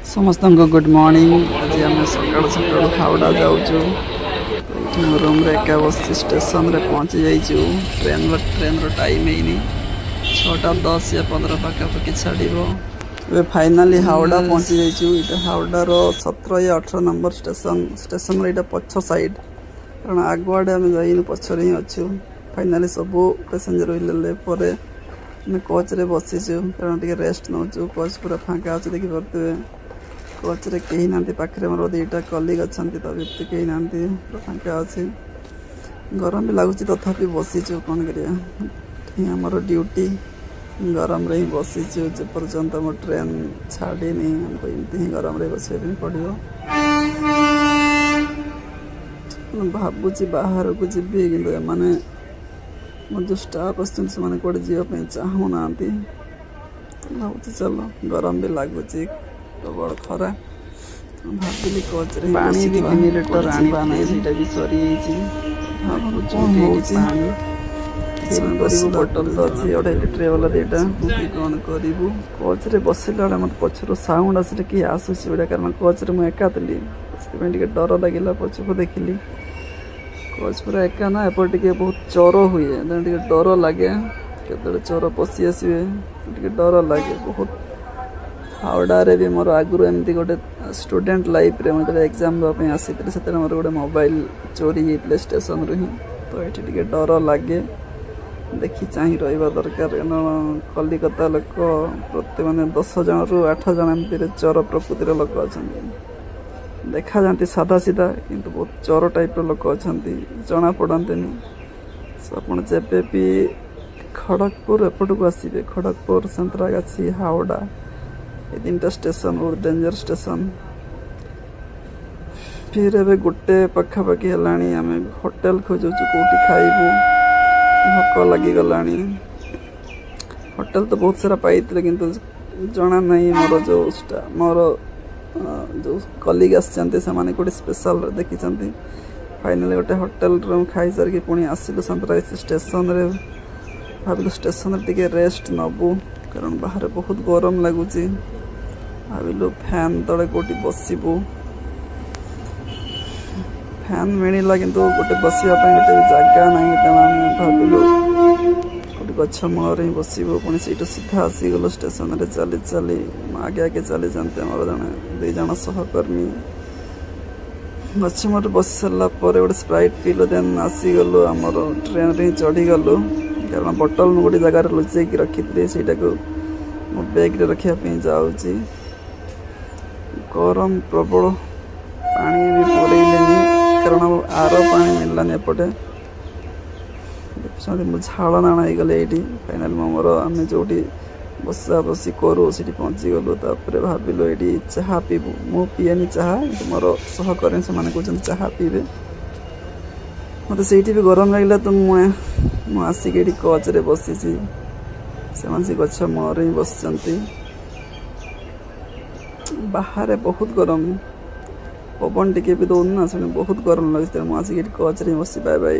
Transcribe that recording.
समस्त good morning. आज आम सका सका हावड़ा जाऊँ रूम एका बस स्टेशन रे पहुँची जाइए। ट्रेन टाइम है 6:10 या 15 पाखापाखि छाड़ फाइनाली हावड़ा पहुँची जाइए। हावड़ार 17 या 18 नंबर स्टेशन यहाँ पछ साइड कारण आगुआड़े आम जाइन पचर ही अच्छु। फाइनाली सब पैसेंजर ओह्लैले कोच रे बसीचु कारण टे रेस्ट नौ। कोच पूरा फाँका अच्छे देखिपे। कोच रे कहीं ना पाखे मोर दुईटा कलिग अच्छा तो कहीं ना पूरा फाँका अच्छे। गरम भी लगुच तथापि बसीचु कौन कर ड्यूटी गरम रे ही बसीचु जे पर्यंत मो ट्रेन छाड़ी हमको एमती ही गरम रे बस पड़ो। भावुची बाहर को जी कि माने मोर जो स्टाफ आसने कौटे जावाई चाहूना भावुची चलो गरम भी लगुच प्रबल खरा भाविली कोच रे पानी भी 3 लिटर आनी भी सरी बोतल तो अच्छी 2.5 लिटर वाला दीटा कौन करूँ। कोच रे बसला मत पचर साउंड आस किए आसूसी गुड़ा कारण कोच रे मुझे एका थी से डर लगे पछक देखिली। कोच पूरा एका ना एपट टे बहुत चोर हुए टे डर लगे के चोर पशि आसवे टे डर लगे बहुत। हावड़ा रे भी मोर आगुरी एमती गोटे स्टूडेंट लाइफ रे मतलब एग्जाम देवाई आसी से मोर गोटे मोबाइल चोरी होते स्टेशन रू ही तो ये टे डर लगे। देखी चाह रहा दरकार कलिकता लोक प्रत्येक मैंने 10 जन रु 8 जन एमती चोर प्रकृतिर लोक अच्छा देखा जाती साधा सीधा किंतु बहुत चोर टाइप लोक अच्छा जना पड़ते आप जब भी खड़गपुर एपट को आसवे खड़गपुर संतरागाछी हावड़ा ये 3टा स्टेशन बहुत डेंजर स्टेशन। फिर ए गोटे पखापाखि है होटेल खोजु कौटी खाइबू भोक लगिगला। होटेल तो बहुत सारा पाई किंतु जना नहीं मोर जो मोर जो कलिग आसने गोटे स्पेशल देखी फाइनाली गोटे होटेल रूम खाई सारिक पुणी आसलु संतरागाछी स्टेशन रे भाविलु स्टेशन टे रेस्ट नबू कारण बाहर बहुत गरम लगुच। भाविलु फैन तले कौटी बसबू फैन मिलला किंतु गोटे बसवाई गोटे जगह ना तेना भाविलु गोटे गछ मूल ही बसबू पुणी से सीधा आसीगलु स्टेशन रे चली चली आगे आगे चली जाते मोर जड़े 2 जन सहकर्मी गछ मूल बस सारा गोटे स्प्राइट पीलु देन आसीगलु आमर ट्रेन रे चढ़ीगलु कारण बोतल गोटे जगार लुचेक रखी से मो बैग रे रखापी जाऊँगी। गरम प्रबल पानी भी पड़ेनि कारण आर पानी मिललानी एपटे देखुं झाड़ नाण हो गले ये फाइनाल मोर आम जो बसा बसी करूँ से पहुँची गलु भाविलु ये चाह पीबू मु पीएनि चाह मोर सहकर्मी से कहते चाह पीबे मत से भी गरम लगे तो मुझे आसिक ये कोच रे बसी से गछ मोर ही बस बाहर बहुत गरम पवन टिके भी दौन ना से बहुत गरम लगे मुझे आसिक कोच रे बसी बाय बाय।